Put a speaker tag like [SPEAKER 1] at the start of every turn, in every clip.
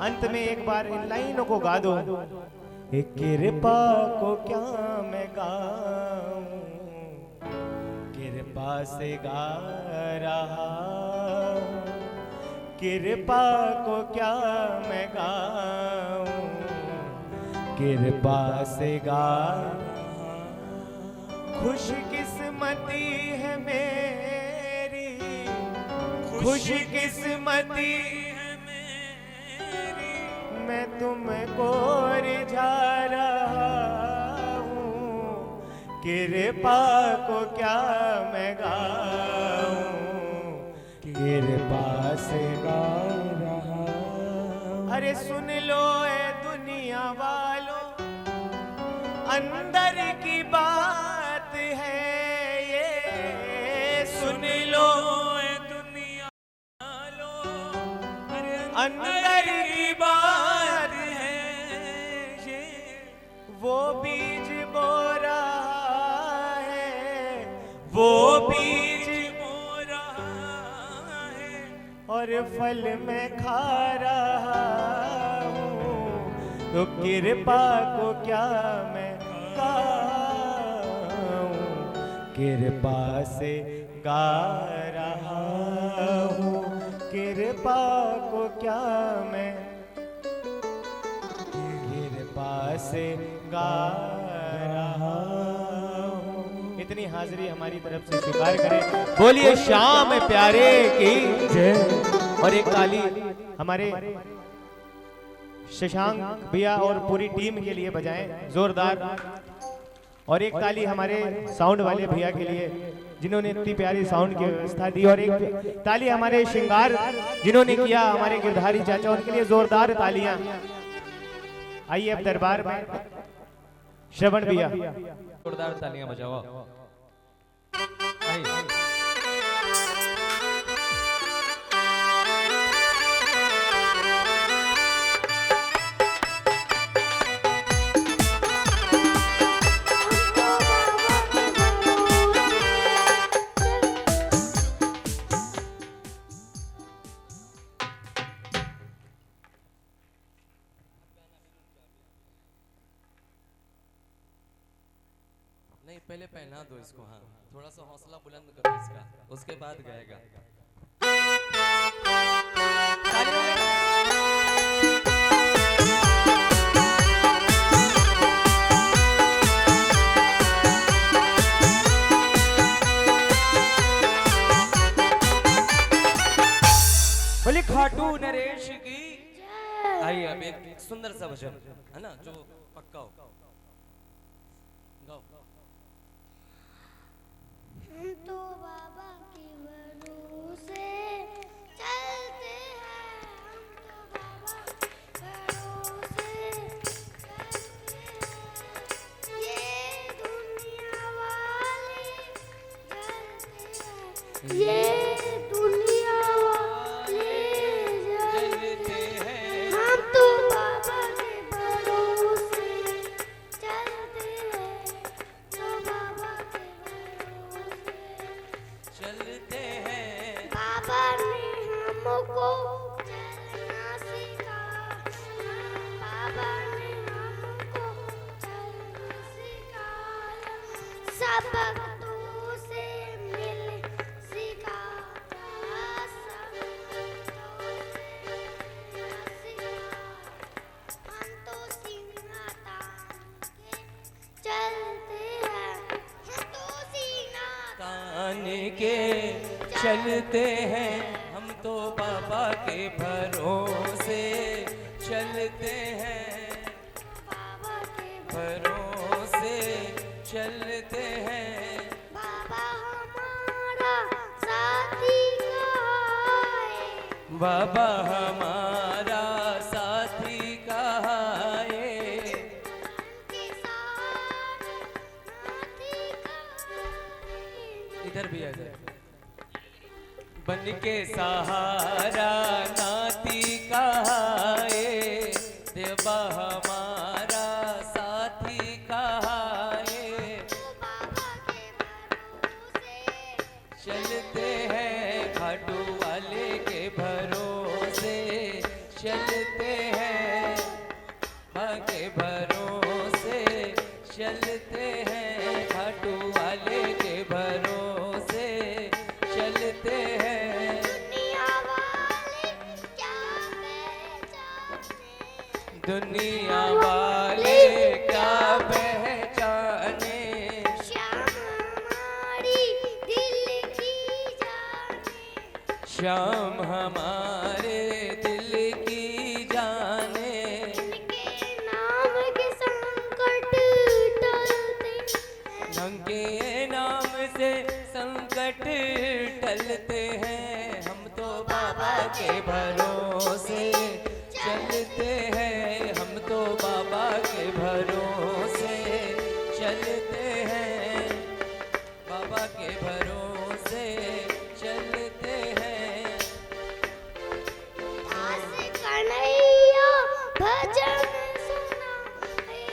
[SPEAKER 1] अंत में एक बार इन लाइनों को गा दो। एक कृपा को क्या मैं गाऊं, कृपा से गा रहा, कृपा को क्या मैं गाऊं, कृपा से गा। खुशकिस्मती है मेरी, खुशकिस्मती है मेरी, मैं तुमको रिझा रहा हूँ, कृपा को क्या मैं गाऊं, कृपा से गा रहा। अरे सुन लो ए दुनिया वालों, अंदर की बात है ये, सुन लो ए दुनिया वालों, अंदर की बात है ये। वो बीज बो रहा है, वो बीज बो रहा है, और फल में खा रहा हूँ, तो कृपा को क्या मैं गाऊं, कृपा से गा रहा हूँ, कृपा को क्या मैं कृपा से गा रहा हूँ। इतनी हाजिरी हमारी तरफ से स्वीकार करें। बोलिए श्याम प्यारे की जय। और एक ताली हमारे शशांक भैया और पूरी टीम के लिए बजाएं जोरदार। और एक ताली हमारे साउंड वाले भैया के लिए जिन्होंने इतनी प्यारी साउंड की व्यवस्था दी। और एक ताली हमारे श्रृंगार जिन्होंने किया, हमारे गिरधारी चाचा, उनके लिए जोरदार तालियां। आइए अब दरबार में श्रवण भैया
[SPEAKER 2] जोरदार तालियां बजाओ। नहीं, पहले पहना दो इसको। हाँ, थोड़ा सा हौसला बुलंद करो इसका, उसके बाद गाएगा। बोले खाटू नरेश की। आइए अब एक सुंदर सा भजन है ना, जो पक्का हो। गाओ।
[SPEAKER 3] हम तो बाबा के भरोसे चलते हैं, हम तो बाबा के भरोसे चलते हैं, ये दुनिया वाले जलते हैं, ये दुनिया वाले जलते हैं, हम तो बाबा के भरोसे चलते हैं, तो बाबा के
[SPEAKER 2] चलते हैं।
[SPEAKER 3] बाबा ने हमको चलना सिखाया, बाबा ने हमको चलना सिखाया, सब भक्तों से मिल सिखाया, सब भक्तों से मिल सिखाया। हम तो सीना तान के चलते हैं, हम तो सीना
[SPEAKER 2] तान के चलते हैं, हम तो बाबा के भरोसे चलते हैं,
[SPEAKER 3] बाबा के
[SPEAKER 2] भरोसे चलते हैं।
[SPEAKER 3] बाबा हमारा साथी है,
[SPEAKER 2] बाबा हमारा साथी कहाँ है,
[SPEAKER 3] के साथ नाती का
[SPEAKER 2] इधर भी आ जाए। बन के सहारा नाती कहाँ है, देवा हमारा साथी कहाँ है,
[SPEAKER 3] बाबा के भरोसे
[SPEAKER 2] चलते हैं खाटू वाले के भरोसे चलते हैं, बाके भरोसे चलते हैं, खाटू वाले के भरोसे चलते हैं।
[SPEAKER 3] दुनिया वाले क्या पहचाने,
[SPEAKER 2] श्याम हमारे दिल की जाने,
[SPEAKER 3] जिनके नाम के संकट टलते,
[SPEAKER 2] उनके नाम से संकट टलते हैं। हम तो बाबा के भरोसे चलते हैं, हम तो बाबा के भरोसे चलते हैं, बाबा के भरोसे चलते हैं।
[SPEAKER 3] दास कन्हैया भजन सुनाए,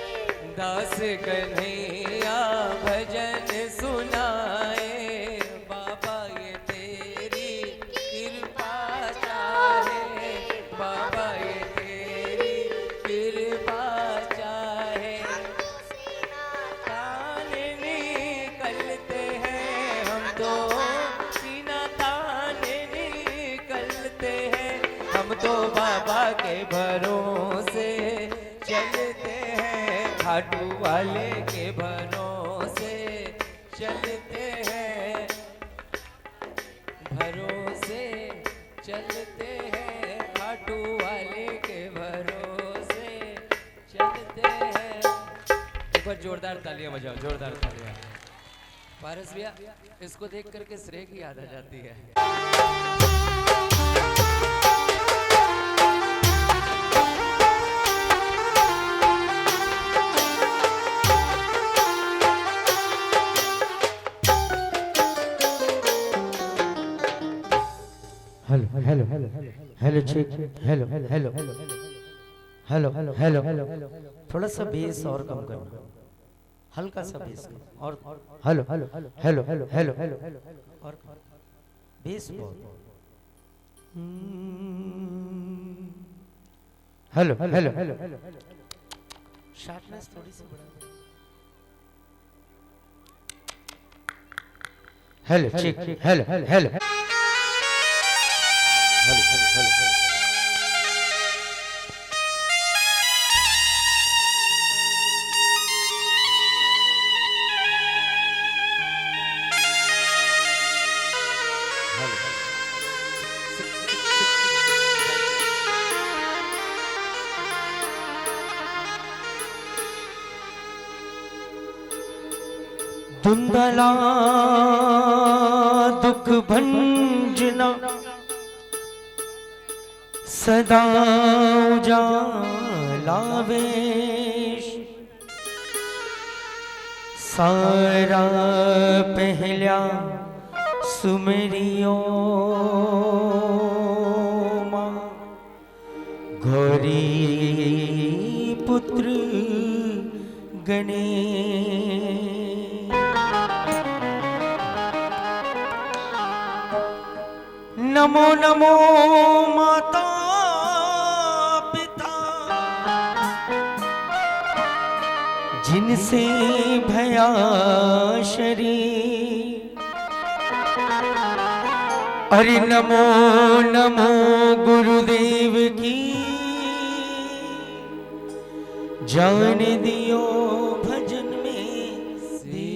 [SPEAKER 2] दास कन्हैया भजन सुनाए, बाबा ये तेरी कृपा चाहे, बाबा ये तेरी कृपा चाहे। ताने निकलते हैं, हम तो सीना ताने निकलते हैं, हम तो बाबा के भरोसे चलते हैं, खाटू वाले के भरोसे चलते हैं, भरोसे चलते हैं, खाटू वाले के भरोसे चलते हैं। एक बार जोरदार तालियां बजाओ, जोरदार तालियां। पारस भैया, इसको देख करके श्रेय की याद आ जाती है।
[SPEAKER 4] Hello hello hello check hello hello hello hello hello थोड़ा सा बेस और कम करना, हल्का सा बेस कम और hello hello hello hello hello और बेस बहुत हेलो हेलो हेलो शार्पनेस थोड़ी सी बढ़ा, hello check hello hello hello धुंधला दुख भंजना सदा उजाला वेश, सारा पहला सुमरियो माँ, गौरी पुत्र गणेश। नमो नमो माता पिता, जिनसे भया शरीर, अरे नमो नमो गुरुदेव की, जान दियो भजन में सी।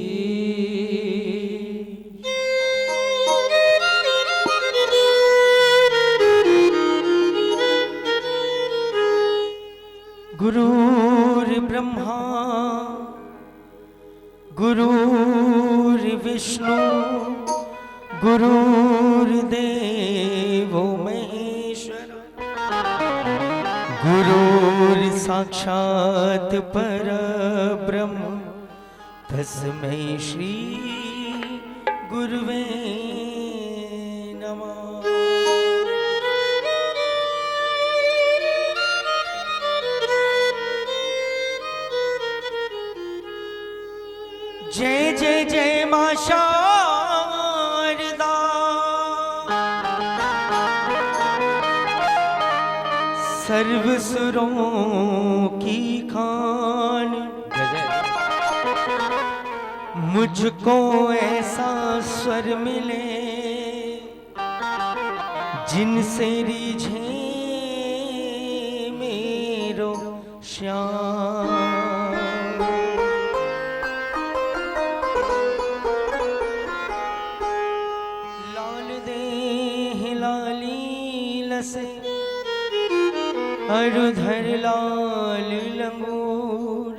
[SPEAKER 4] गुरुर्ब्रह्मा गुरुर्विष्णु गुरुर्देवो महेश्वर, गुरुर्साक्षात् परब्रह्म तस्मै श्री गुरुवे नमः। जय जय जय मां शारदा, सर्व सुरों की खान, मुझको ऐसा स्वर मिले जिनसे रिझे मेरो श्याम। लाल दे लाली लसे अरुधर लाल लंगूर,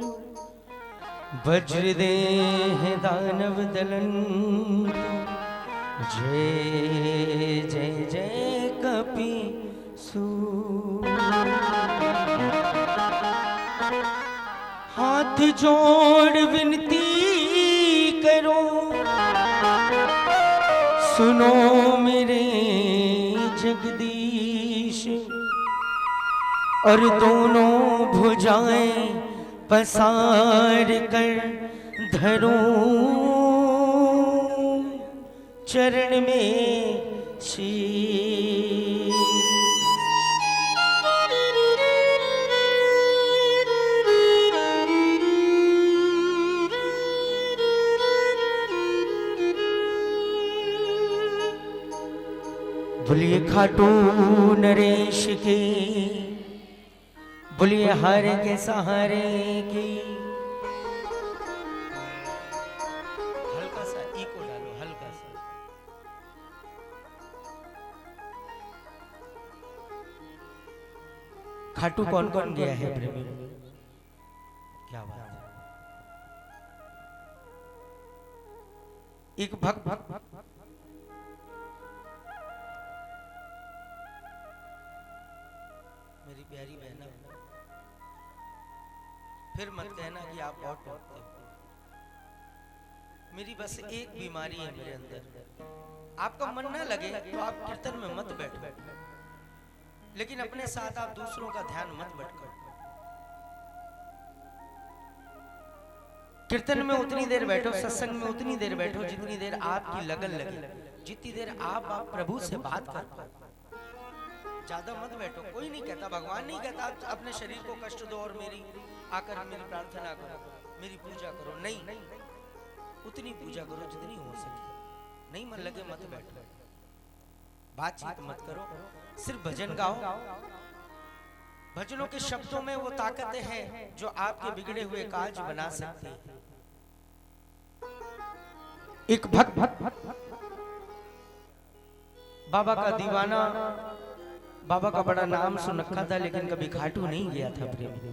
[SPEAKER 4] वज्र दे दानव दलन, जय जय जय कपि सूर। हाथ जोड़ विनती करो, सुनो मेरे जगदीश, और दोनों भुजाएं पसार कर धरूं चरण में शीश। बोलिए खाटू नरेश के, बोलिए हारे के सहारे की। हल्का सा इको डालो, हल्का सा। खाटू कौन कौन गया है प्रेमी? क्या बात है। एक भक्त मेरी प्यारी बहना, फिर मत कहना कि आप बहुत टोकते हो। मेरी बस एक बीमारी है मेरे अंदर। आपका मन ना लगे तो आप कीर्तन में मत बैठो, लेकिन अपने साथ आप दूसरों का ध्यान मत भटकाओ। कीर्तन में उतनी देर बैठो, सत्संग में उतनी देर बैठो जितनी देर आपकी लगन लगे, जितनी देर आप प्रभु से बात कर पाओ। ज्यादा मत बैठो। कोई नहीं कहता, भगवान नहीं कहता अपने शरीर को कष्ट दो और मेरी आकर मेरी प्रार्थना करो, मेरी पूजा करो। नहीं, उतनी पूजा करो जितनी हो सके। नहीं मन लगे मत बैठो, बातचीत मत करो, सिर्फ भजन गाओ। भजनों के शब्दों में वो ताकत है जो आपके बिगड़े हुए काज बना सकती है। एक भक्त बाबा का दीवाना, बाबा का बड़ा नाम सुन रखा था, लेकिन कभी खाटू नहीं गया था प्रेमी।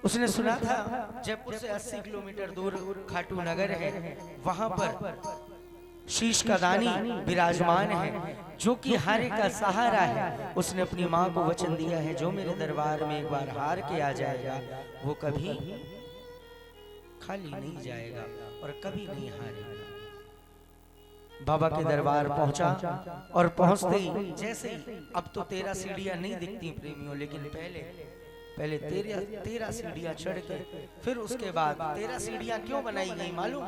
[SPEAKER 4] उसने सुना था जयपुर से 80 किलोमीटर दूर खाटू नगर है, वहां पर शीश का दानी विराजमान है जो कि हारे का सहारा है। उसने अपनी माँ को वचन दिया है, जो मेरे दरबार में एक बार हार के आ जाएगा वो कभी खाली नहीं जाएगा और कभी नहीं हारेगा। बाबा के दरबार पहुंचा और पहुंचते ही जैसे ही, अब तो 13 सीढ़ियां नहीं दिखती प्रेमियों, लेकिन पहले 13 सीढ़ियां चढ़ के फिर उसके बाद 13 सीढ़ियां क्यों बनाई गई मालूम?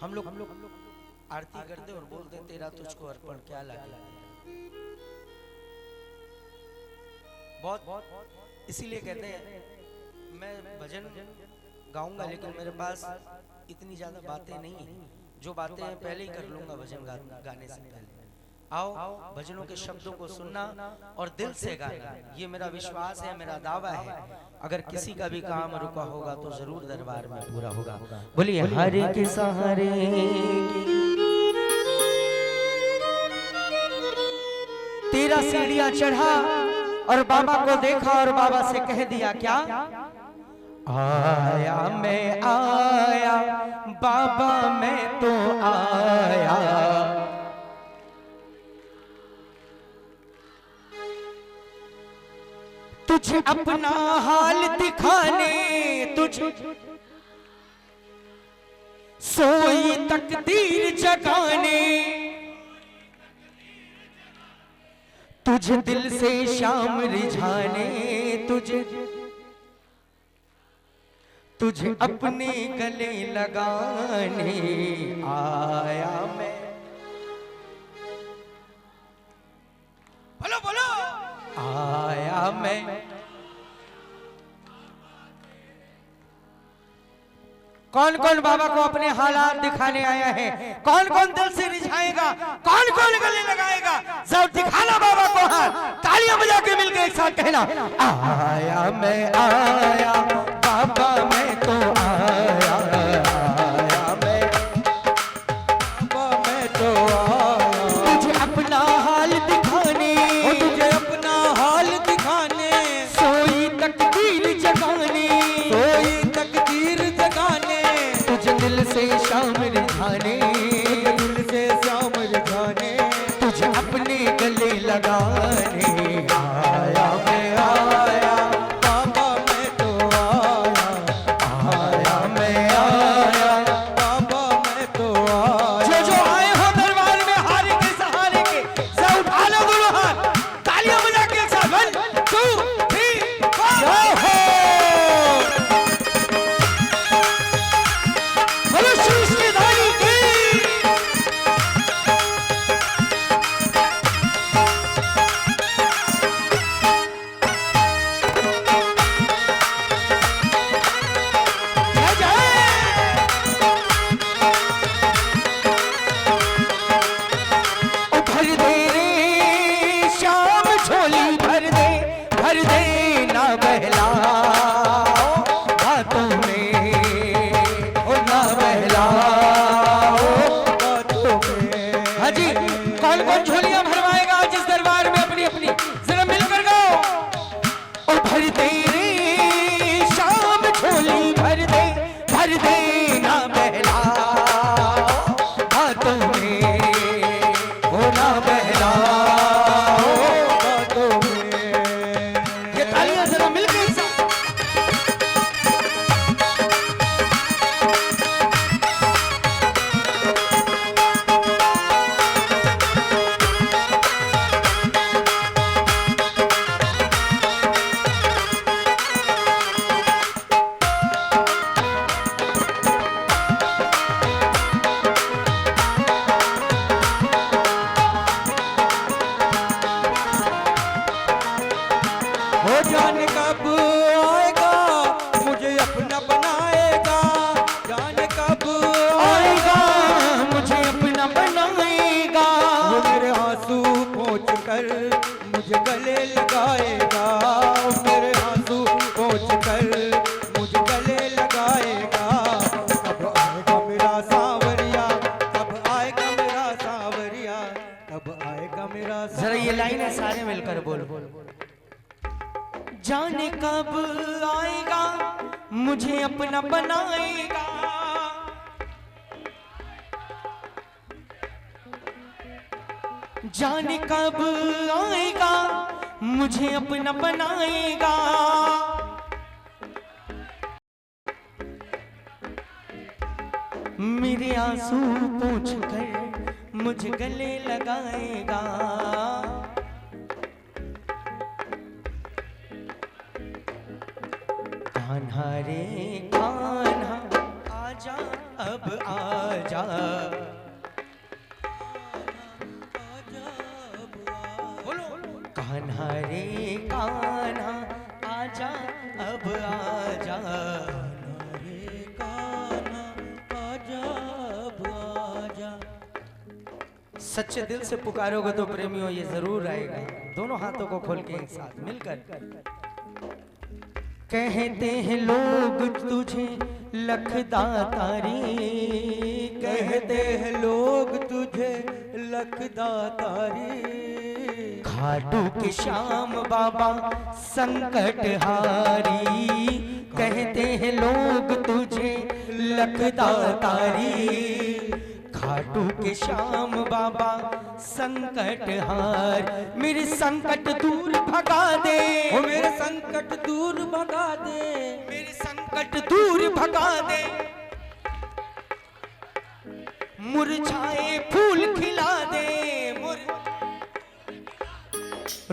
[SPEAKER 4] हम लोग आरती करते और बोलते तेरा तुझको अर्पण क्या लगे। बहुत इसीलिए कहते हैं मैं भजन गाऊंगा लेकिन मेरे पास इतनी ज्यादा बातें नहीं है, जो बातें हैं पहले ही कर लूंगा भजन गाने से पहले। आओ भजनों के शब्दों को सुनना और दिल से गाना, ये मेरा विश्वास है, मेरा दावा है। अगर किसी का भी काम रुका होगा तो जरूर दरबार में पूरा होगा। बोलिए हरे के सहारे। तेरा सीढ़ियां चढ़ा और बाबा को देखा और बाबा से कह दिया क्या? आया मैं आया बाबा मैं तो आया, तुझे अपना हाल दिखाने, तुझे सोई तकदीर जगाने, तुझे दिल से शाम रिझाने, तुझे अपने गले लगाने आया मैं। आया मैं। कौन कौन बाबा को अपने हालात दिखाने आया है? कौन कौन दिल से रिझाएगा? कौन कौन गले लगाएगा? सब दिखाना बाबा को हाथ। तालियां बजा के मिलकर एक साथ कहना, आया मैं आया बाबा मैं तो आया, आया मैं बाबा मैं तो आया। तुझे अपना हाल दिखाने, तुझे अपना हाल दिखाने, सोई तकदीर जगाने, सोई तकदीर जगाने, तुझे दिल से शाम रिझाने, दिल से शाम रिझाने, तुझे अपने गले लगाने आया मैं आया बाबा मैं तो आया, आया मैं आया बाबा मैं तो आया। जो आए हो दरबार में हारे के सहारे के, सब उठा लो दोनों हाथ, तालियां बजा के एक साथ 1 2 3 4 भर दे ना बहला बातों में, ओ ना बहला बातों में। हाँ जी, कौन कौन झोलियां भरवाएगा आज इस दरबार में अपनी अपनी, जरा मिलकर गाओ। ओ भर दे रे शाम झोली भर दे ना बहला बातों में, ओ ना बहला जाने कब आएगा मुझे अपना बनाएगा, जाने कब आएगा मुझे अपना बनाएगा। वो मेरे आंसू पोंछ कर मुझे गले लगाएगा, मेरे आंसू पोंछ कर मुझे गले लगाएगा। कब आएगा मेरा सांवरिया, कब आएगा मेरा सांवरिया, कब आएगा मेरा। जरा ये लाइनें सारे मिलकर बोल बोल। जाने कब आएगा मुझे अपना बनाएगा, जाने कब आएगा मुझे अपना बनाएगा। मेरे आंसू पोंछ कर मुझे गले लगाएगा। कान्हा रे कान्हा आजा अब आजा, बोलो कान्हा रे कान्हा आजा अब आजा, रे कान्हा आजा अब आजा। सच्चे दिल से पुकारोगे तो प्रेमियों ये जरूर आएगा। दोनों हाथों को खोल के एक साथ मिलकर कहते हैं लोग तुझे लखदातारी, कहते हैं लोग तुझे लखदातारी। खाटू के श्याम बाबा संकट हारी, कहते हैं लोग तुझे लखदातारी। खाटू के श्याम बाबा संकट हार, मेरे संकट दूर भगा दे, ओ मेरे संकट दूर भगा दे, मेरे संकट दूर भगा दे। मुरझाए फूल खिला दे,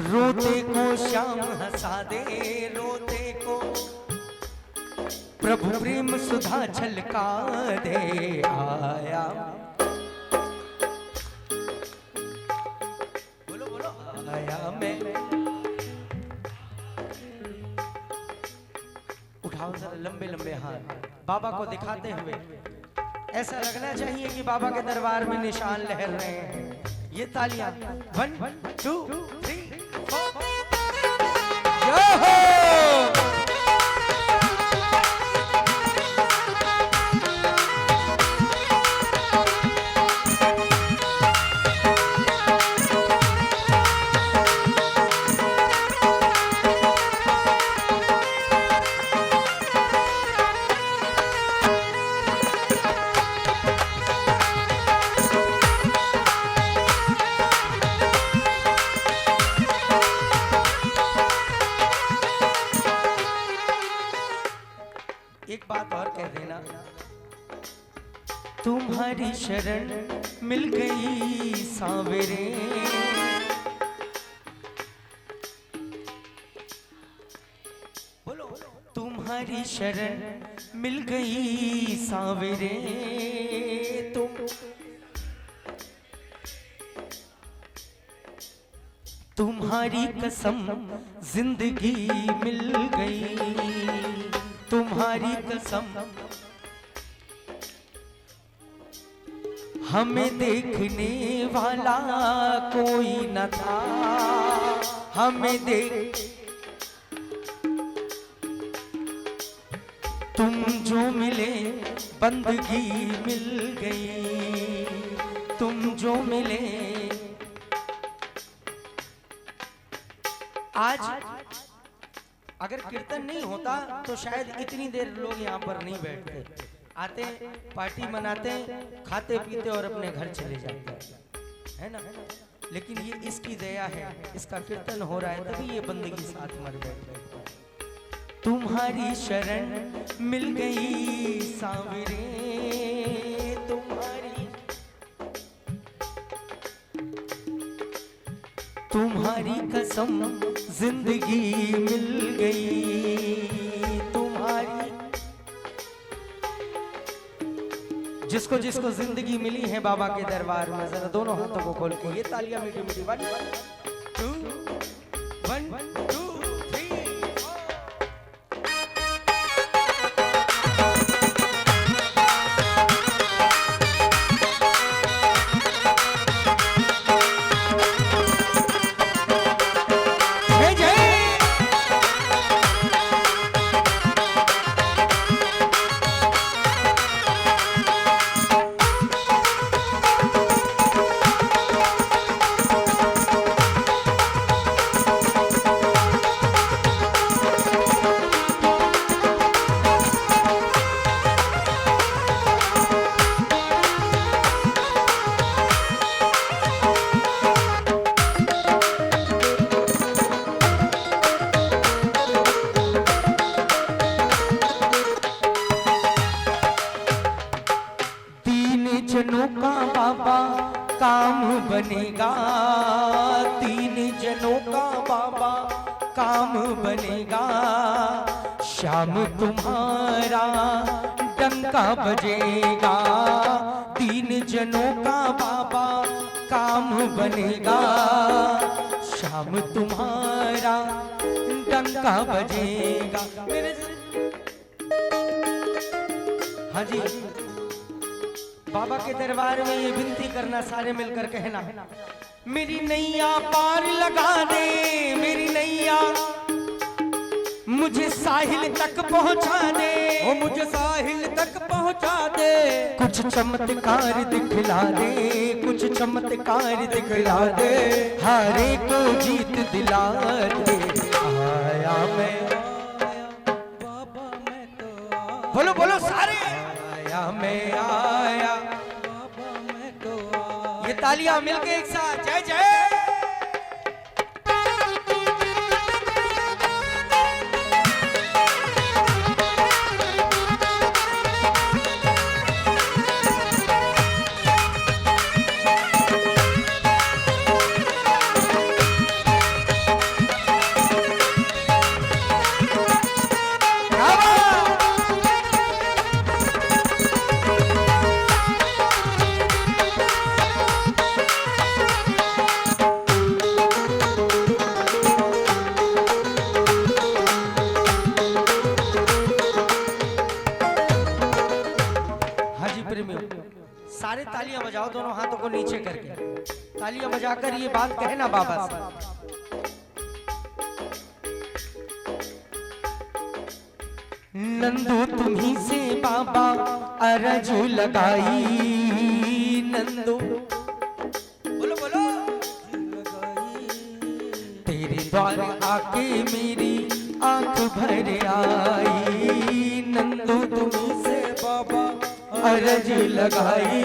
[SPEAKER 4] रोते को श्याम हंसा दे, रोते को प्रभु प्रेम सुधा छलका दे। आया आया मैं उठाओ जरा लंबे लंबे हाथ बाबा को दिखाते हुए। ऐसा लगना चाहिए कि बाबा के दरबार में निशान लहर रहे हैं। ये तालियां 1 2 3 4 यो हो। एक बात और कह देना, तुम्हारी शरण मिल गई सांवरे, बोलो तुम्हारी शरण मिल गई सांवरे, तुम्हारी कसम जिंदगी मिल गई, तुम्हारी कसम। हमें देखने वाला कोई न था, हमें देख तुम जो मिले बंदगी मिल गई, तुम जो मिले। आज अगर कीर्तन नहीं होता तो शायद इतनी देर लोग यहाँ पर नहीं बैठते, आते पार्टी मनाते खाते पीते और अपने घर चले जाते, है ना। लेकिन ये इसकी दया है, इसका कीर्तन हो रहा है तभी ये बंदगी साथ मर बैठे। तुम्हारी शरण मिल गई सांवरे, तुम्हारी कसम जिंदगी मिल गई, तुम्हारी। जिसको जिसको जिंदगी मिली है बाबा के दरबार में, जरा दोनों हाथों को खोल के ये तालियां मीठी मीठी 1 2 1 2 जनों का बाबा काम बनेगा, 3 जनों का बाबा काम बनेगा, शाम तुम्हारा डंका बजेगा, 3 जनों का बाबा काम बनेगा, शाम तुम्हारा डंका बजेगा। मेरे हाँ जी, बाबा के दरबार में ये विनती करना, सारे मिलकर कहना, मेरी नैया पार लगा दे, मेरी नैया मुझे साहिल तक पहुंचा दे, ओ मुझे साहिल तक पहुंचा दे, कुछ चमत्कार दिखला दे, कुछ चमत्कार दिखला दे, हारे को जीत दिला दे। आया मैं बाबा, मैं तो बोलो बोलो सारे, आया मैं आया बाबा, मैं तो आया। ये तालियां मिलके एक साथ जय जय। तालियां बजाओ दोनों हाथों को नीचे करके। तालियां बजाकर ये बात कहना बाबा से। नंदू तुम्ही से बाबा अरज लगाई, नंदू बोलो बोलो, तेरे द्वार आके मेरी आंख भर आई, नंदू तुम्ही से बाबा अरज लगाई,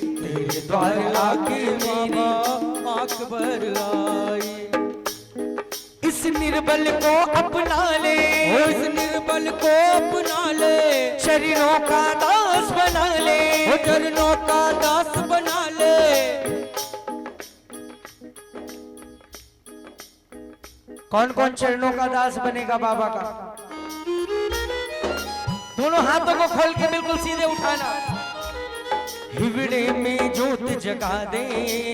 [SPEAKER 4] तेरे द्वार आके मेरी आंख भर आई। इस निर्बल को अपना ले, इस निर्बल को अपना ले, चरणों का दास बना ले, चरणों का दास बना ले। कौन कौन चरणों का दास बनेगा बाबा का? दोनों हाथों को खोल के बिल्कुल सीधे उठाना। हिवड़े में जोत जगा दे,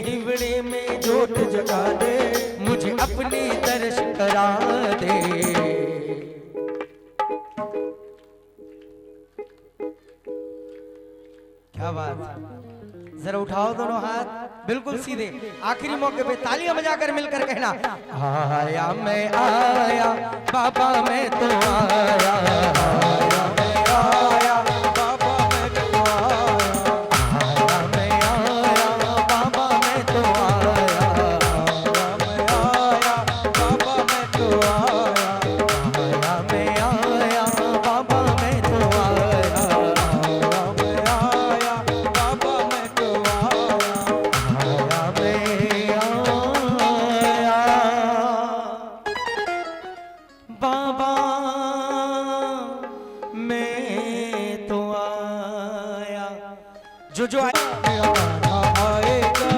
[SPEAKER 4] हिवड़े में जोत जगा दे, मुझे अपने दर्श करा दे। क्या बात, जरा उठाओ दोनों हाथ बिल्कुल सीधे। आखिरी मौके पे तालियां बजाकर मिलकर कहना, आया मैं आया बाबा मैं तो आया, आया मैं आया बाबा मैं तो आया, मैं आया बाबा मैं तो आया, मैं आया बाबा मैं तो आया, मैं आया बाबा मैं तो आया, मैं आया बाबा मैं तो आया, मैं आया बाबा मैं तो आया। जो आएगा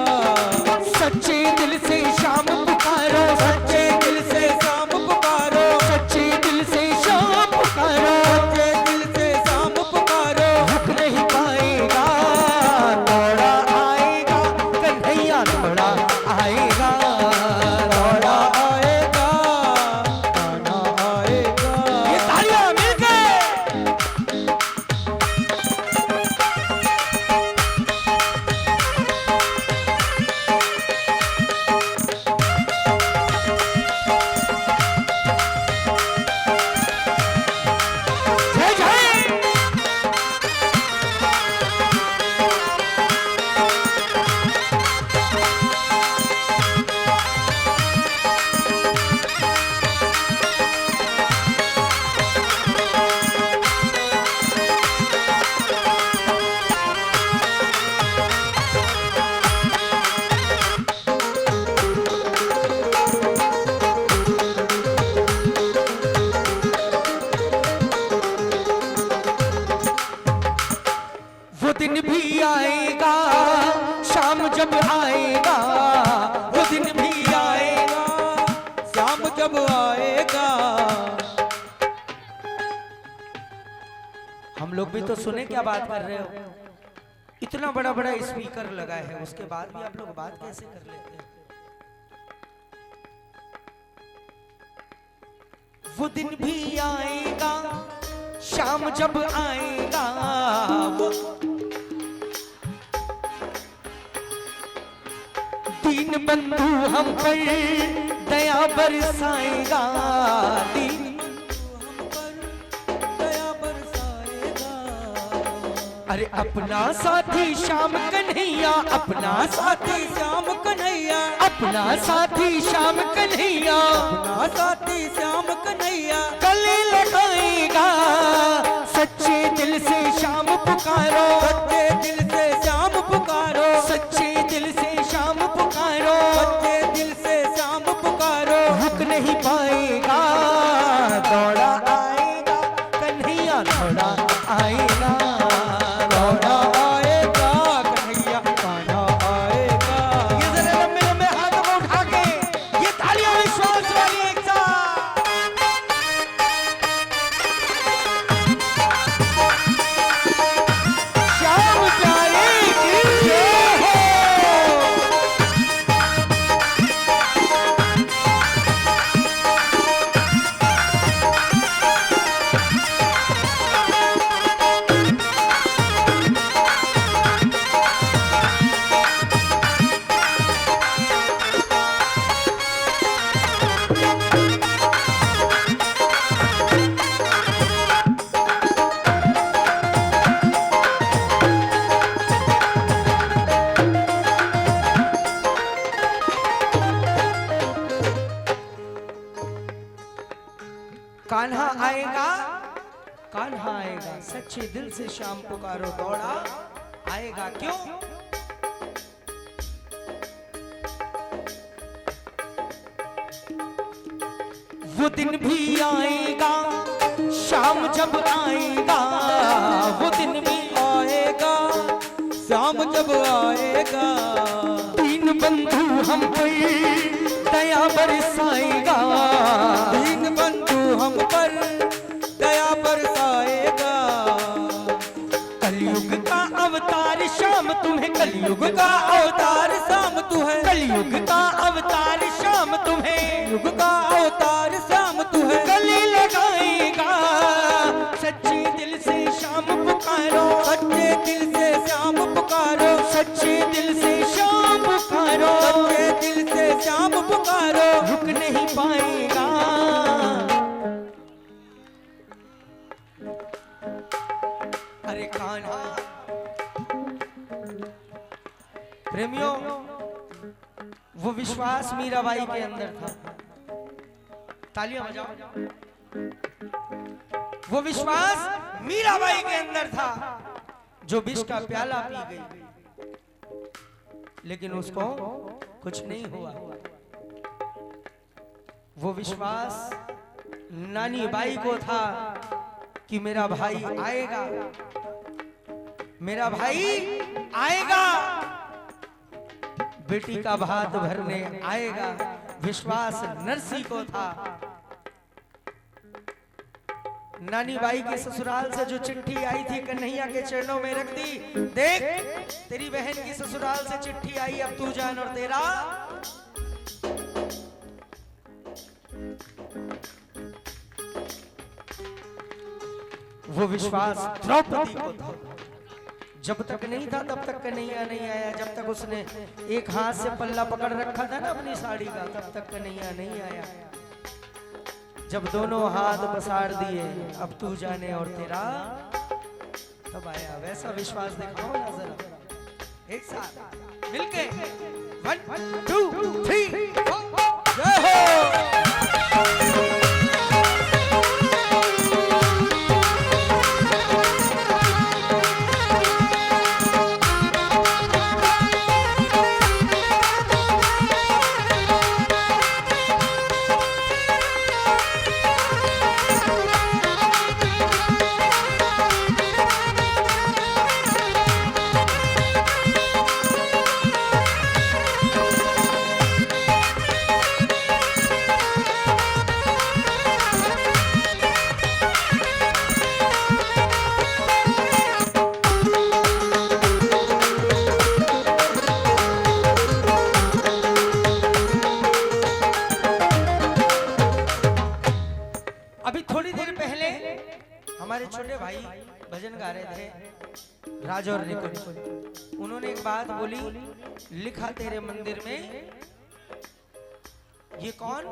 [SPEAKER 4] सच्चे दिल से शाम पुकारो, सच्चे दिल से शाम पुकारो, सच्चे दिल से शाम पुकारो, सच्चे दिल से शाम पुकारो। रुक नहीं पाएगा दौड़ा आएगा, कन्हैया दौड़ा आएगा, दौड़ा आएगा, गाना आएगा। ये तालियां मिलके जय जय। वो दिन भी आएगा शाम जब आएगा, वो दिन भी आएगा शाम जब आएगा। हम लोग भी तो सुने क्या बात कर रहे हो, इतना बड़ा बड़ा स्पीकर लगा है, उसके बाद भी आप लोग बात कैसे कर लेते हैं? वो दिन भी आएगा शाम जब आएगा, वो दीन बंधु हम पर दया बरसाएगा, दीन बंधु हम पर दया बरसाएगा। अरे अपना साथी श्याम कन्हैया, अपना साथी श्याम कन्हैया, अपना साथी श्याम कन्हैया, अपना साथी श्याम कन्हैया गले लगाएगा। सच्चे दिल से श्याम पुकारो, सच्चे दिल से श्याम पुकारो, सच्चे दिल से श्याम पुकारो, सच्चे दिल से श्याम पुकारो। रुक नहीं पाएगा दौड़ा आएगा, कन्हैया दौड़ा आएगा, दौड़ा आएगा, कन्हैया गाना आएगा। ये जरा लंबे लंबे हाथों को उठा के ये तालियां विश्वास वाली एक साथ। श्याम प्यारे की जय हो। कान्हा आएगा, कान्हा आएगा, सच्चे दिल से शाम पुकारो दौड़ा आएगा। क्यों? वो दिन भी आएगा, शाम जब आएगा, वो दिन भी आएगा, शाम जब आएगा, दीन बंधु हम पर दया बरसाएगा, दीन बंधु हम पर दया बरसाएगा। कलयुग का अवतार शाम तुम्हें, कलयुग का अवतार शाम तुम्हें, कलयुग का अवतार शाम तुम्हें, युग का अवतार शाम तुम्हें गले लगाएगा। सच्चे दिल से शाम पुकारो, सच्चे दिल से शाम पुकारो, सच्चे दिल से शाम पुकारो, सच्चे दिल से शाम पुकारो, रुक नहीं पाएगा। अरे कान्हा प्रेमियों, वो विश्वास मीराबाई के अंदर था। तालियां बजाओ। वो विश्वास मीराबाई के अंदर था जो विष का प्याला पी गई, लेकिन उसको कुछ नहीं हुआ। वो विश्वास नानी बाई को था कि मेरा भाई आएगा, मेरा भाई आएगा, बेटी का भात भरने आएगा। विश्वास नरसी को था। नानी बाई के ससुराल से जो चिट्ठी आई थी कन्हैया के चरणों में रख दी। देख, तेरी बहन की ससुराल से चिट्ठी आई, अब तू जान और तेरा। वो विश्वास द्रौपदी को था। जब तक नहीं था तब तक कन्हैया नहीं आया। जब तक उसने एक हाथ से पल्ला पकड़ रखा था ना अपनी साड़ी का, तब तक कन्हैया नहीं आया। जब दोनों हाथ पसार दिए, अब तू जाने और तेरा, तब आया। वैसा विश्वास दिखाओ ना जरा, एक साथ मिलके। 1 2 3 जय हो। हमारे छोटे भाई भजन गा रहे थे, राज और निकुंज। उन्होंने एक बात बोली, लिखा तेरे मंदिर में ये कौन?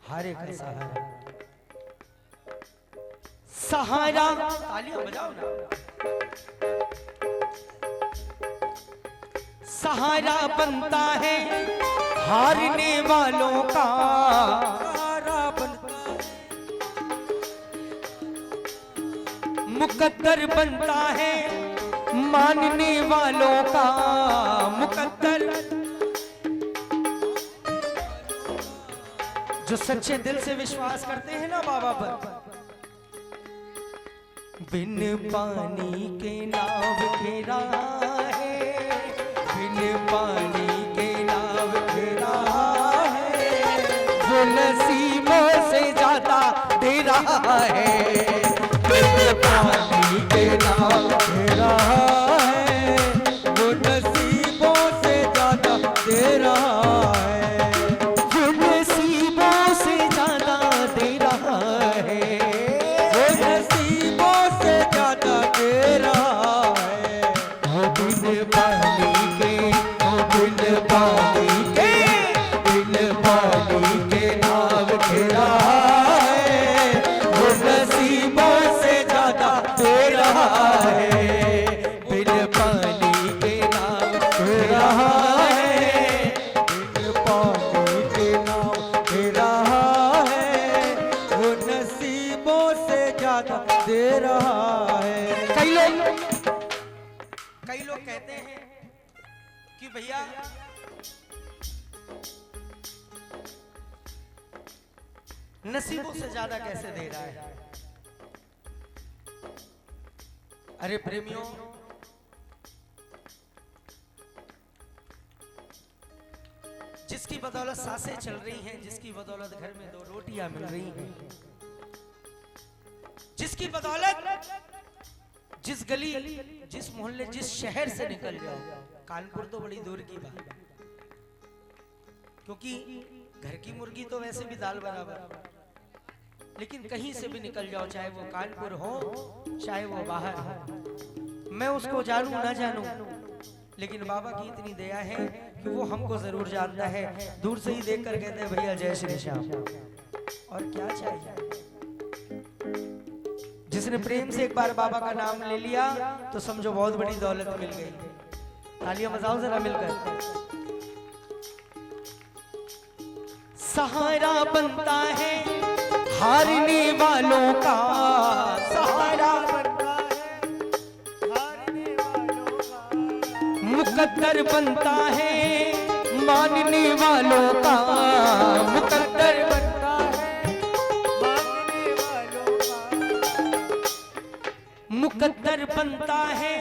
[SPEAKER 4] हारे का सहारा। सहारा, तालियां बजाओ ना। सहारा बनता है हारने वालों का, सहारा बनता है, मुकद्दर बनता है मानने वालों का। मुकद्दर जो सच्चे दिल से विश्वास करते हैं ना बाबा पर। बिन पानी के नाव घेरा है, बिन पानी के नाव घेरा है, वो नसीबों से ज्यादा दे रहा है। बिन पानी के नाव घेरा है, वो नसीबों से ज्यादा दे रहा है, वो नसीबों से ज्यादा दे रहा है, वो नसीबों से ज्यादा दे रहा है। वो बिन पानी के, वो बिन पानी के, बिन पानी के नाव घेरा है, वो नसीबों से ज्यादा दे नसीबों से ज्यादा कैसे दे रहा है। अरे प्रेमियों, जिसकी बदौलत सांसें चल रही हैं, जिसकी बदौलत घर में 2 रोटियां मिल रही हैं, जिसकी बदौलत जिस गली, जिस मोहल्ले, जिस शहर से निकल जाओ, कानपुर तो बड़ी दूर की बात है, क्योंकि घर की मुर्गी तो वैसे भी दाल बराबर, लेकिन कहीं से भी निकल जाओ, चाहे वो कानपुर हो चाहे वो बाहर हो, मैं उसको जानूं ना जानूं, लेकिन बाबा की इतनी दया है कि वो हमको जरूर जानता है। दूर से ही देखकर कहते हैं भैया जय श्री श्याम, और क्या चाहिए। जिसने प्रेम से एक बार बाबा का नाम ले लिया तो समझो बहुत बड़ी दौलत मिल गई। तालियां बजाओ जरा मिलकर। सहारा बनता है हारने वालों का, सहारा बनता है हारने वालों का, मुकद्दर बनता है मानने वालों का, मुकद्दर बनता है मानने वालों का, मुकद्दर बनता है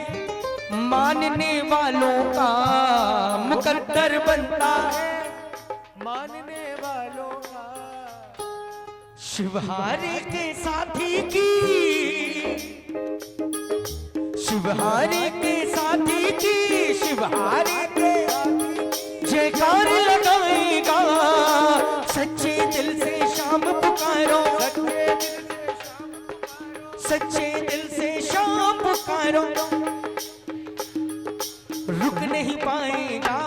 [SPEAKER 4] मानने वालों का, मुकद्दर बनता है मानने वालों का। शिवहारी के साथी की, शिवहारी के साथी की, शिवहारी के जयकार लगाएगा, सच्चे दिल से शाम पुकारो, सच्चे दिल से शाम पुकारो, रुक नहीं पाएगा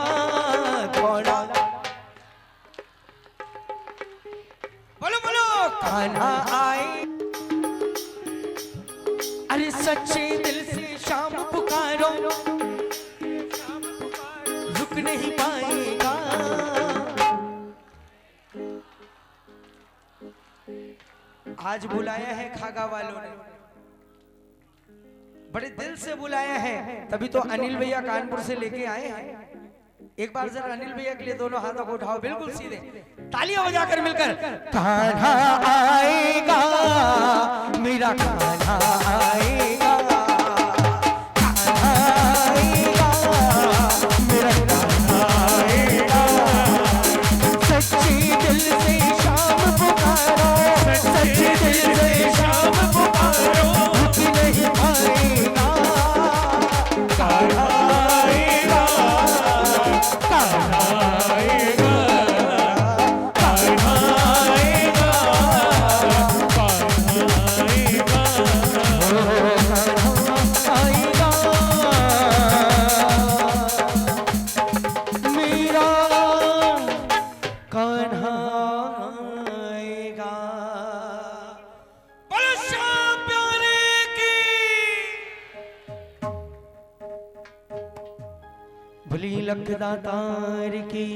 [SPEAKER 4] थोड़ा। बोलो बोलो कान्हा आए, अरे सच्चे दिल से शाम पुकारो, रुक नहीं पाएगा। आज बुलाया है खागा वालों ने, बड़े दिल से बुलाया है, तभी तो अनिल भैया कानपुर से लेके आए हैं। एक बार जरा अनिल भैया के लिए दोनों हाथों को उठाओ बिल्कुल सीधे, तालियां बजाकर मिलकर। कान्हा आएगा मेरा कान्हा आएगा, कान्हा आएगा मेरा कान्हा आएगा, सच्चे दिल से शाम पुकारो, सच्चे दिल से शाम पुकारो, रुक नहीं पाएगा कान्हा आएगा, कान्हा आएगा, कान्हा आएगा, कान्हा आएगा, आएगा मेरा कान्हा आएगा। बोलो श्याम प्यारे की, भली लखदा तार की।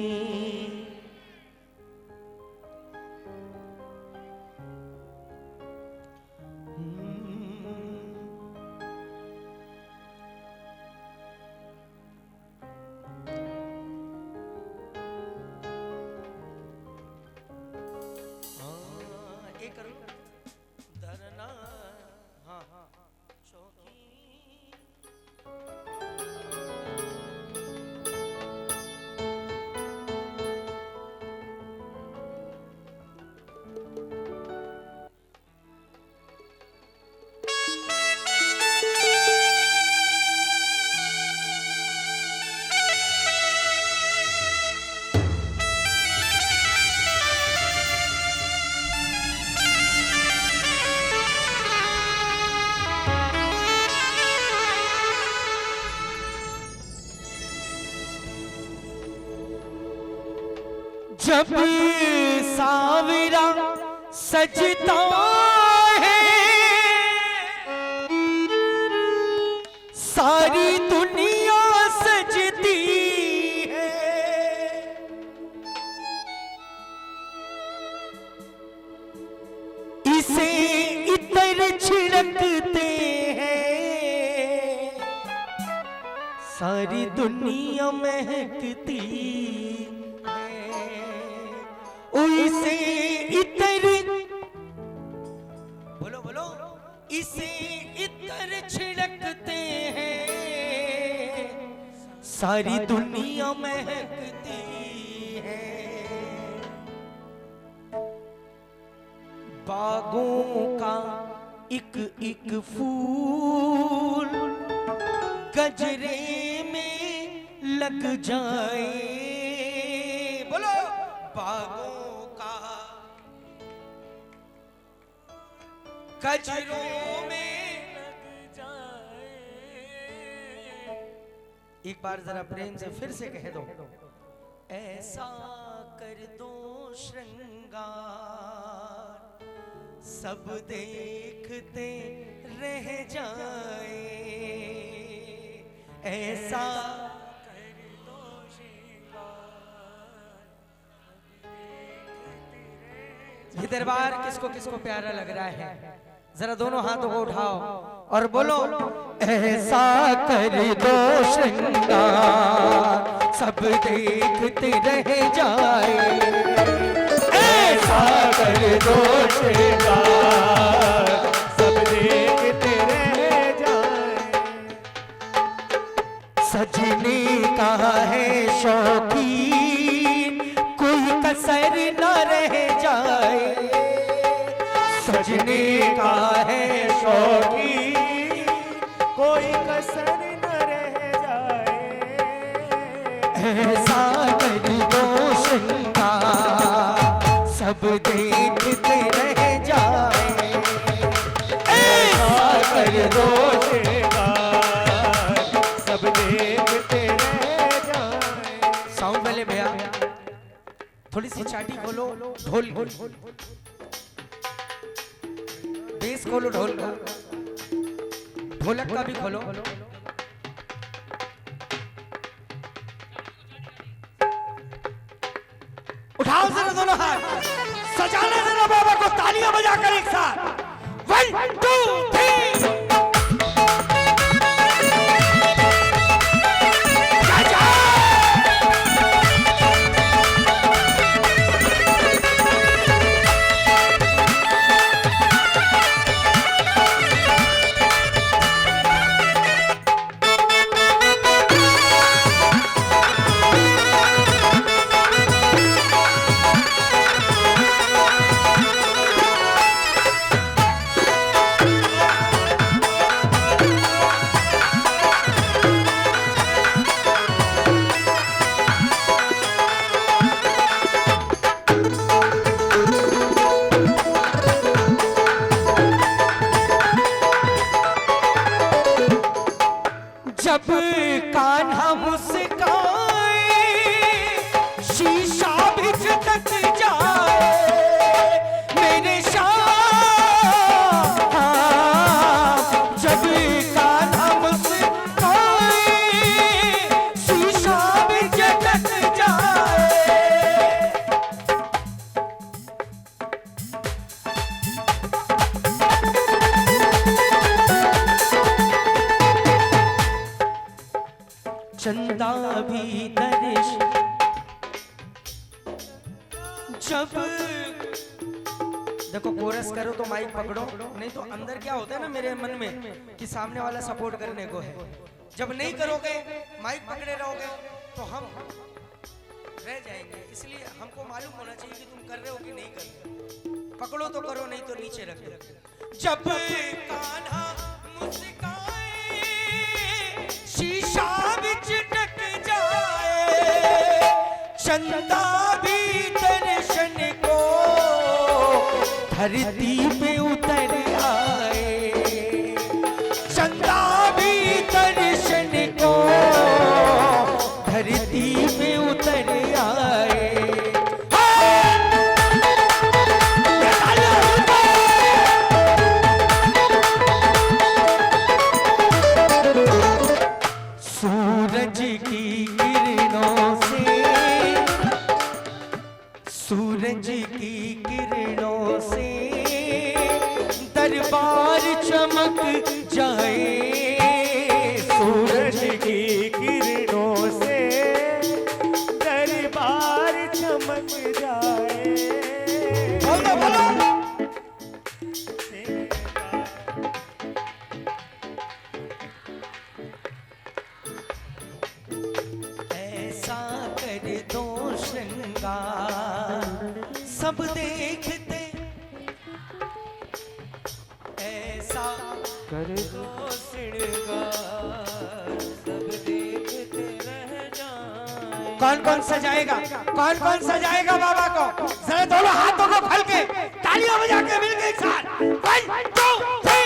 [SPEAKER 4] एक करो धरना, हाँ हाँ चौकी। जब सावरा सजता है सारी दुनिया सजती है, इसे इतर छिड़कते हैं सारी दुनिया महकती है, इसे इतर इसे इतर छिड़कते हैं, सारी दुनिया महकती है। बागों का एक एक फूल गजरे में लग जाए, बोलो बागों का गजरों में लग जाए। एक बार जरा प्रेम से फिर से कह दो, ऐसा कर दो श्रृंगार सब देखते रह जाए, ऐसा कर दो श्रृंगार। ये दरबार किसको किसको प्यारा लग रहा है? जरा दोनों हाथों को उठाओ और बोलो, ऐसा कर दो श्रृंगार सब देखते रह जाए, ऐसा कर दो श्रृंगार
[SPEAKER 1] सब देखते रह जाए।
[SPEAKER 4] सजने का है शौकीन कोई कसर न रह जाए, सजने का है शौकीन
[SPEAKER 1] कोई कसर न रह जाए,
[SPEAKER 4] ऐसा कर दो श्रृंगार सब देखते रह जाए, ऐसा कर दो
[SPEAKER 1] श्रृंगार सब देखते रह जाए।
[SPEAKER 4] साउंड वाले भैया थोड़ी सी चाटी खोलो, ढोल बेस खोलो, ढोल का ढोलक का भी खोलो। उठाओ जरा दोनों हाथ, सजाना जरा बाबा को तालियां बजाकर एक साथ। 1 2 3 जब कान्हा मुस्काए शीशा भी झटक जाए, मेरे शाह जब कान्हा मुस्काए शीशा भी झटक जाए, चंदा भी दर्श जब देखो कोरस करो तो माइक पकड़ो, नहीं तो अंदर क्या होता है ना मेरे मन में कि सामने वाला सपोर्ट करने को है, जब नहीं करोगे माइक पकड़े रहोगे तो हम रह जाएंगे, इसलिए हमको मालूम होना चाहिए कि तुम कर रहे हो कि नहीं कर रहे। पकड़ो तो करो, नहीं तो नीचे रख दो। जब कान्हा मुस्काए शीशा भी झटक जाए, चंदा भी दर्शन को धरती पे उतर आए, चंदा भी दर्शन को धरती पे उतर आए। सूरज की किरणों से, सूरज की किरणों से दरबार चमक जाए,
[SPEAKER 1] सूरज की किरणों से दरबार चमक जाए।
[SPEAKER 4] बोलो बोलो। देखते ऐसा
[SPEAKER 2] कर दो श्रृंगार सब देखते रह जाए।
[SPEAKER 4] कौन कौन सजाएगा, कौन कौन सजाएगा बाबा को? जरा दोनों हाथों को खोल के तालियां बजा के मिल के एक साथ 1 2 3।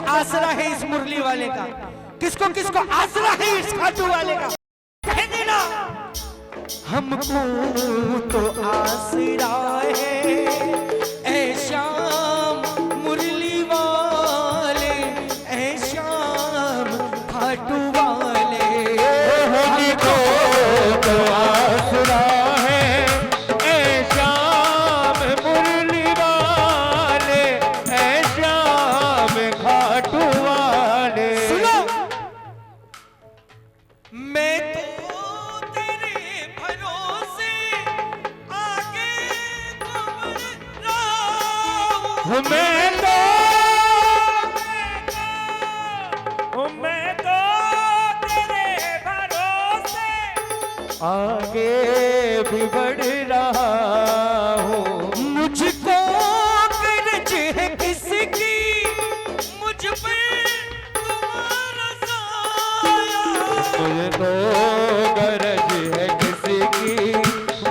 [SPEAKER 4] आसरा है इस मुरली वाले का? किसको किसको आसरा है इस खाटू वाले का? कहेंगे ना हमको तो आसरा है ऐ श्याम मुरली वाले, ऐ श्याम खाटू वाले। हमको तो आसरा है ऐ श्याम मुरली वाले, ऐ श्याम खाटू वाले। सुनो, मैं तो तेरे भरोसे आगे घूम रहा हूं। मैं तो तेरे भरोसे आगे भी बढ़ रहा हूँ। मुझको गरज है किसकी, मुझ पे तुम्हारा साया। मुझको गरज है किसकी,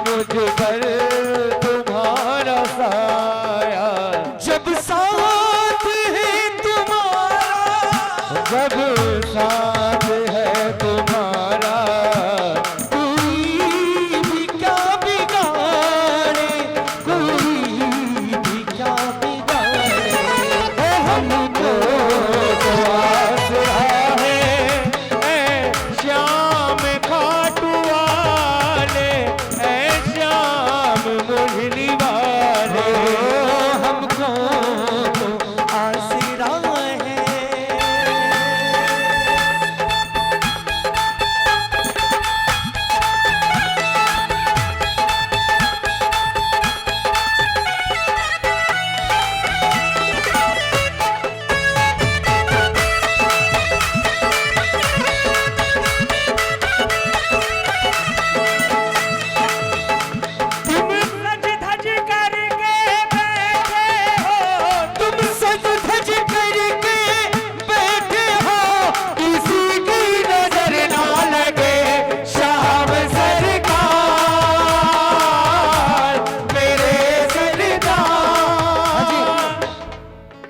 [SPEAKER 4] मुझ पर तुम्हारा साया। जब साथ है तुम्हारा, जब साथ है तुम्हारा, कोई भी क्या बिगाड़े, कोई भी क्या बिगाड़े। हमको तो आसरा है ऐ श्याम खाटू वाले, ऐ श्याम मुरली वाले। हमको तो आसरा है। तुम सज धज करके बैठे हो, तुम सज धज करके बैठे हो, किसी की नजर ना लगे शाम सरकार, मेरे सरदार।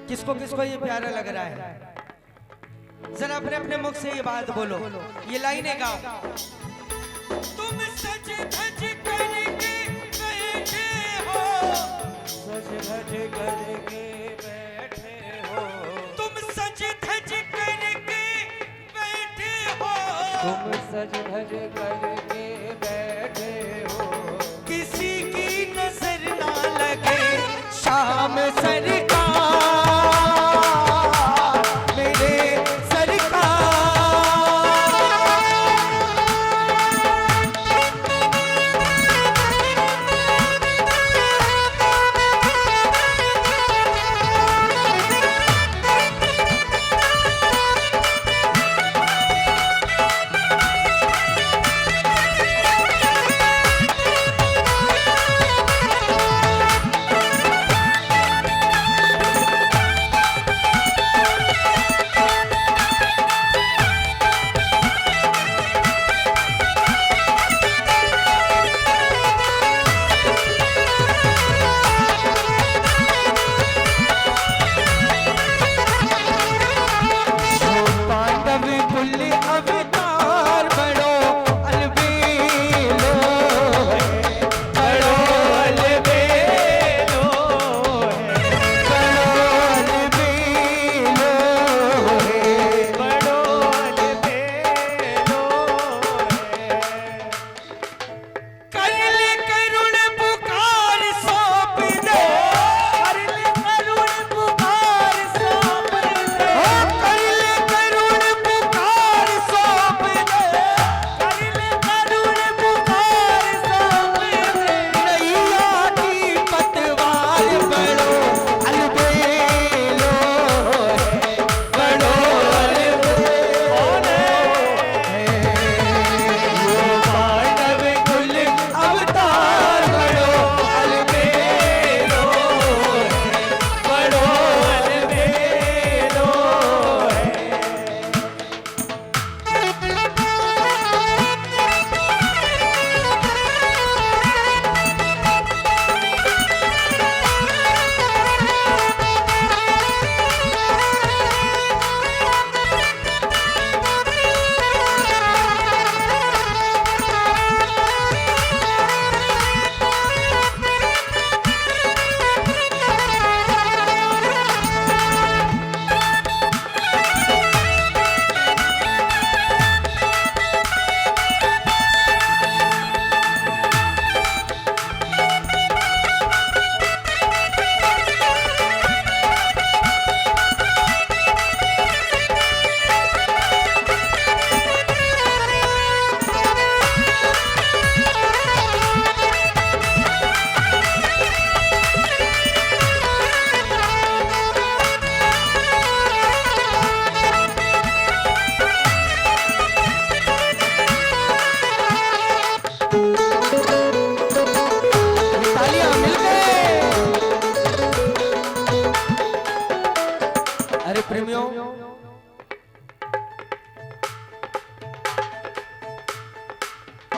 [SPEAKER 4] किसको किसको ये प्यारा लग रहा है? जरा अपने अपने मुख से ये बात बोलो, ये लाइनें गाओ। तुम सज धज
[SPEAKER 2] सज धज करके बैठे हो।
[SPEAKER 4] किसी की नजर ना लगे शाम सरकार मेरे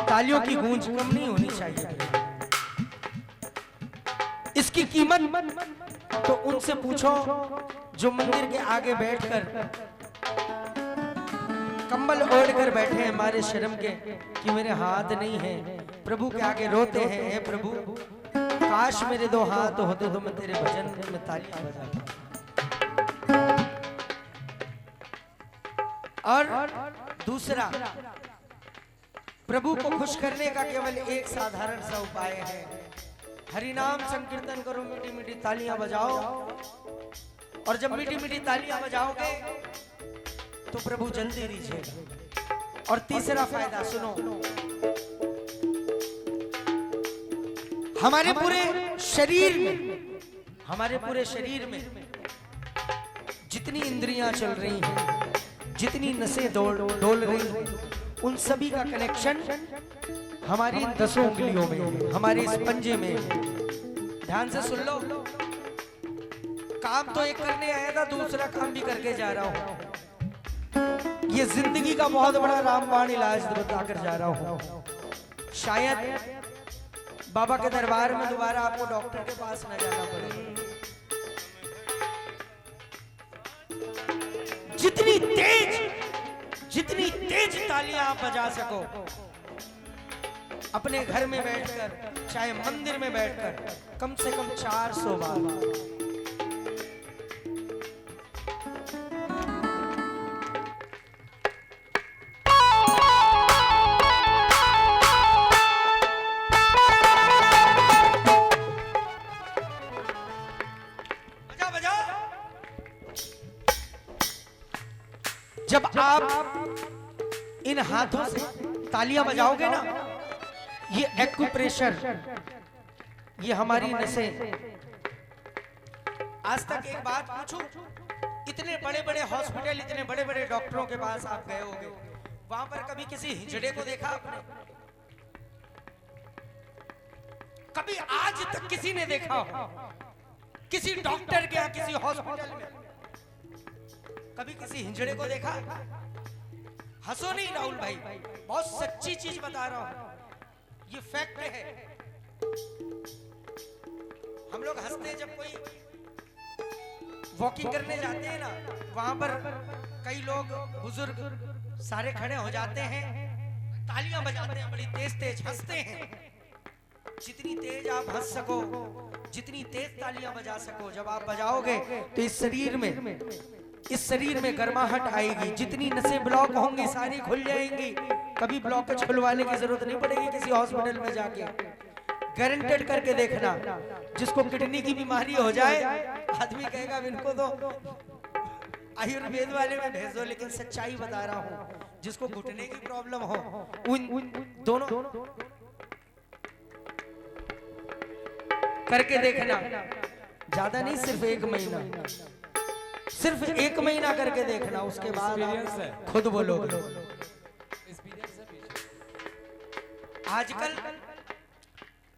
[SPEAKER 4] तालियों की गूंज कम नहीं होनी चाहिए। इसकी कीमत तो उनसे पूछो जो मंदिर के आगे बैठकर कंबल ओढ़कर बैठे हैं हमारे शर्म के कि मेरे हाथ नहीं है, प्रभु के आगे रोते हैं, हे प्रभु काश मेरे दो हाथ होते तो मैं तेरे भजन में तालियां बजाता। और दूसरा, प्रभु को खुश करने का केवल एक साधारण सा उपाय है, हरि नाम संकीर्तन करो, मीठी मीठी तालियां बजाओ। और जब मीठी मीठी तालियां बजाओगे तो प्रभु जल्दी दीजिएगा। और तीसरा फायदा सुनो, हमारे पूरे शरीर में जितनी इंद्रियां चल रही हैं, जितनी नसें डोल रही हैं, उन सभी का कनेक्शन हमारी 10 उंगलियों में, हमारे इस पंजे में। ध्यान से सुन लो, काम तो एक करने आया था, दूसरा काम भी करके जा रहा हूं। ये जिंदगी का बहुत बड़ा रामबाण इलाज बताकर जा रहा हूं। शायद बाबा के दरबार में दोबारा आपको डॉक्टर के पास न जाना पड़े। जितनी तेज तालियां आप बजा सको अपने घर में बैठकर, चाहे मंदिर में बैठकर, कम से कम 400 बार। आप इन हाथों से तालियां बजाओगे ना, ये एक्यूप्रेशर, ये हमारी नसें। आज तक एक बात पूछूं, इतने बड़े बड़े हॉस्पिटल, इतने बड़े बड़े डॉक्टरों के पास आप गए होगे, वहां पर कभी किसी हिजड़े को देखा आपने? कभी आज तक किसी ने देखा हो? किसी डॉक्टर के यहाँ, किसी हॉस्पिटल में कभी किसी हिजड़े को देखा? हंसो नहीं राहुल भाई, बहुत सच्ची चीज बता रहा हूं, ये फैक्ट है। हम लोग हंसते हैं जब कोई वॉकिंग करने जाते हैं ना, वहां पर कई लोग बुजुर्ग सारे खड़े हो जाते हैं, तालियां बजाते हैं, बड़ी तेज तेज हंसते हैं। जितनी तेज आप हंस सको, जितनी तेज तालियां बजा सको, जब आप बजाओगे तो इस शरीर में गर्माहट आएगी। जितनी नसें ब्लॉक होंगी सारी खुल जाएंगी। कभी ब्लॉकेज खुलवाने की जरूरत नहीं पड़ेगी किसी हॉस्पिटल में जाके। गारंटेड करके देखना, जिसको किडनी की बीमारी हो जाए, आदमी कहेगा इनको तो आयुर्वेद वाले में भेज दो, लेकिन सच्चाई बता रहा हूं, जिसको घुटने की प्रॉब्लम हो, उन दोनों करके देखना। ज्यादा नहीं, सिर्फ 1 महीना, सिर्फ 1 महीना करके देखना, उसके बाद आप खुद बोलोगे। आजकल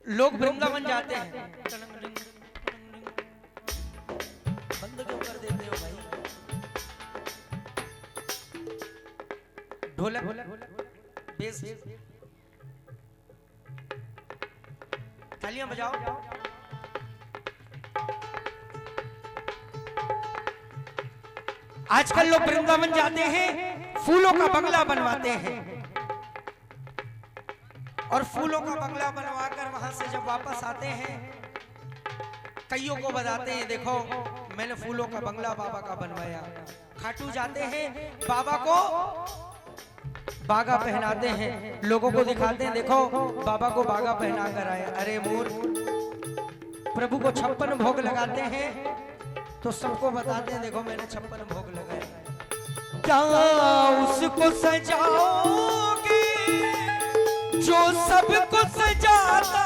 [SPEAKER 4] लोग वृंदावन जाते हैं, बंद क्यों कर देते हो भाई? ढोलक, बेस, तालियां बजाओ। आजकल लोग वृंदावन जाते हैं, फूलों का बंगला बनवाते हैं, और फूलों का बंगला बनवाकर वहां से जब वापस आते हैं, कईयों को बताते हैं देखो मैंने फूलों का बंगला बाबा का बनवाया। खाटू जाते हैं, बाबा को बागा पहनाते हैं, लोगों को दिखाते हैं देखो बाबा को बागा पहना कर आए। अरे मूर्ख, प्रभु को 56 भोग लगाते हैं तो सबको बताते हैं देखो मैंने 56 भोग लगाए। क्या उसको सजाओगे जो सबको सजाता